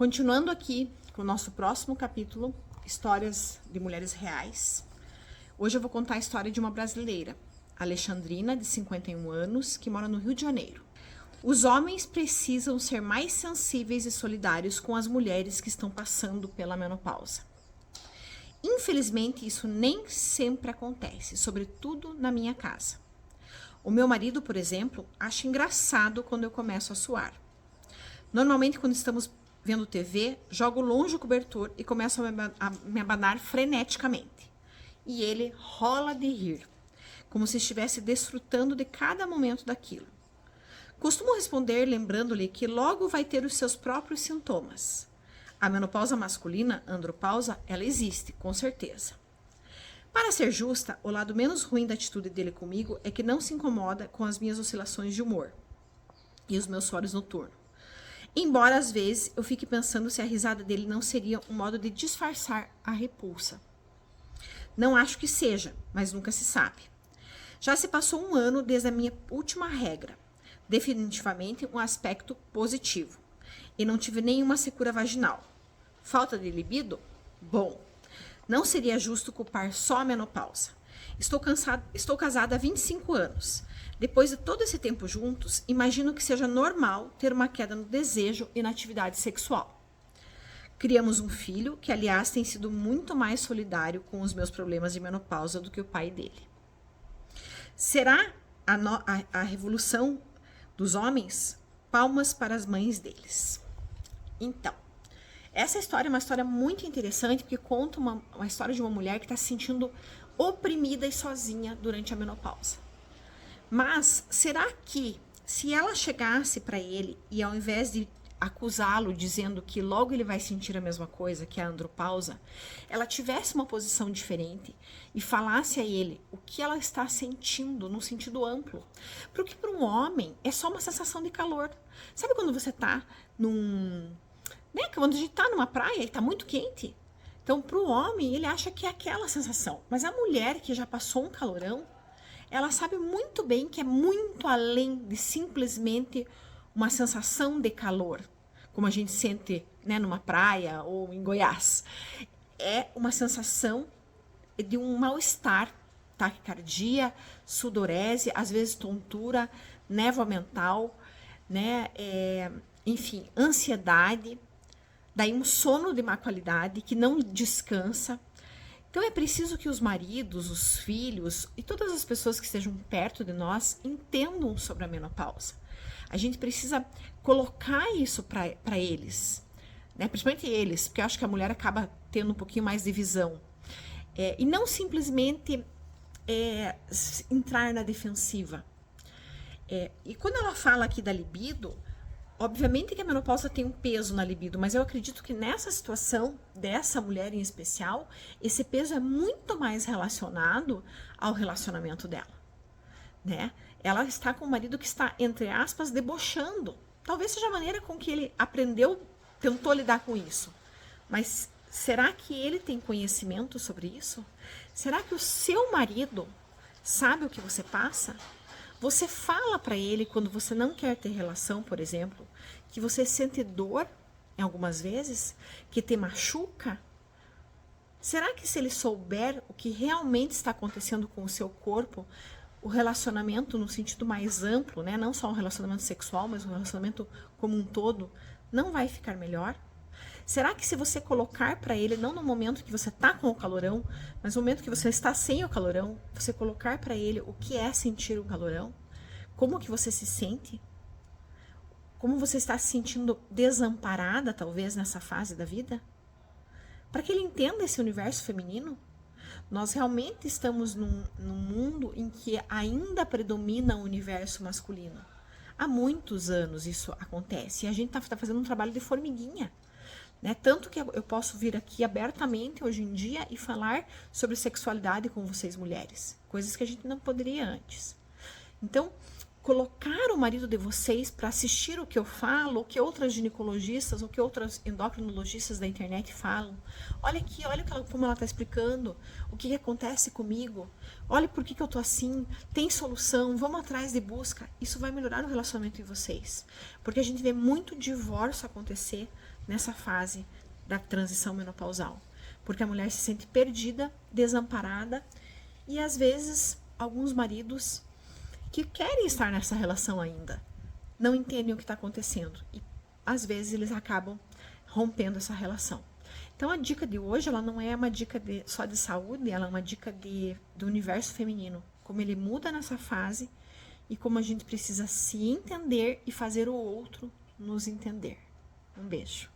Continuando aqui com o nosso próximo capítulo, Histórias de Mulheres Reais. Hoje eu vou contar a história de uma brasileira, Alexandrina, de 51 anos, que mora no Rio de Janeiro. Os homens precisam ser mais sensíveis e solidários com as mulheres que estão passando pela menopausa. Infelizmente, isso nem sempre acontece, sobretudo na minha casa. O meu marido, por exemplo, acha engraçado quando eu começo a suar. Normalmente, quando estamos vendo TV, jogo longe o cobertor e começo a me abanar freneticamente. E ele rola de rir, como se estivesse desfrutando de cada momento daquilo. Costumo responder lembrando-lhe que logo vai ter os seus próprios sintomas. A menopausa masculina, andropausa, ela existe, com certeza. Para ser justa, o lado menos ruim da atitude dele comigo é que não se incomoda com as minhas oscilações de humor e os meus suores noturnos. Embora, às vezes, eu fique pensando se a risada dele não seria um modo de disfarçar a repulsa. Não acho que seja, mas nunca se sabe. Já se passou um ano desde a minha última regra. Definitivamente um aspecto positivo. E não tive nenhuma secura vaginal. Falta de libido? Bom, não seria justo culpar só a menopausa. Estou casada há 25 anos. Depois de todo esse tempo juntos, imagino que seja normal ter uma queda no desejo e na atividade sexual. Criamos um filho que, aliás, tem sido muito mais solidário com os meus problemas de menopausa do que o pai dele. Será a revolução dos homens? Palmas para as mães deles. Então, essa história é uma história muito interessante porque conta uma história de uma mulher que está se sentindo oprimida e sozinha durante a menopausa. Mas será que se ela chegasse para ele e ao invés de acusá-lo dizendo que logo ele vai sentir a mesma coisa, que é a andropausa, ela tivesse uma posição diferente e falasse a ele o que ela está sentindo no sentido amplo? Porque para um homem é só uma sensação de calor. Sabe quando você está quando a gente está numa praia e está muito quente? Então, para o homem, ele acha que é aquela sensação. Mas a mulher que já passou um calorão, ela sabe muito bem que é muito além de simplesmente uma sensação de calor, como a gente sente, numa praia ou em Goiás. É uma sensação de um mal-estar, taquicardia, sudorese, às vezes tontura, névoa mental, enfim, ansiedade, daí um sono de má qualidade que não descansa. Então é preciso que os maridos, os filhos e todas as pessoas que estejam perto de nós entendam sobre a menopausa. A gente precisa colocar isso para eles, principalmente eles, porque eu acho que a mulher acaba tendo um pouquinho mais de visão. E não simplesmente entrar na defensiva. E quando ela fala aqui da libido, obviamente que a menopausa tem um peso na libido, mas eu acredito que nessa situação dessa mulher em especial, esse peso é muito mais relacionado ao relacionamento dela, Ela está com um marido que está, entre aspas, debochando. Talvez seja a maneira com que ele tentou lidar com isso. Mas será que ele tem conhecimento sobre isso? Será que o seu marido sabe o que você passa? Você fala para ele quando você não quer ter relação, por exemplo, que você sente dor em algumas vezes, que te machuca? Será que se ele souber o que realmente está acontecendo com o seu corpo, o relacionamento no sentido mais amplo, não só um relacionamento sexual, mas um relacionamento como um todo, não vai ficar melhor? Será que se você colocar para ele, não no momento que você está com o calorão, mas no momento que você está sem o calorão, você colocar para ele o que é sentir o calorão, como que você se sente, como você está se sentindo desamparada, talvez, nessa fase da vida, para que ele entenda esse universo feminino? Nós realmente estamos num mundo em que ainda predomina o universo masculino. Há muitos anos isso acontece e a gente está fazendo um trabalho de formiguinha. Tanto que eu posso vir aqui abertamente hoje em dia e falar sobre sexualidade com vocês mulheres, coisas que a gente não poderia antes. Então, colocar o marido de vocês para assistir o que eu falo, o que outras ginecologistas, o que outras endocrinologistas da internet falam. Olha aqui, olha como ela está explicando, o que acontece comigo, olha por que eu tô assim, tem solução, vamos atrás de busca. Isso vai melhorar o relacionamento em vocês, porque a gente vê muito divórcio acontecer nessa fase da transição menopausal, porque a mulher se sente perdida, desamparada e às vezes alguns maridos que querem estar nessa relação ainda não entendem o que está acontecendo e às vezes eles acabam rompendo essa relação. Então a dica de hoje, ela não é uma dica só de saúde, ela é uma dica do universo feminino, como ele muda nessa fase e como a gente precisa se entender e fazer o outro nos entender. Um beijo.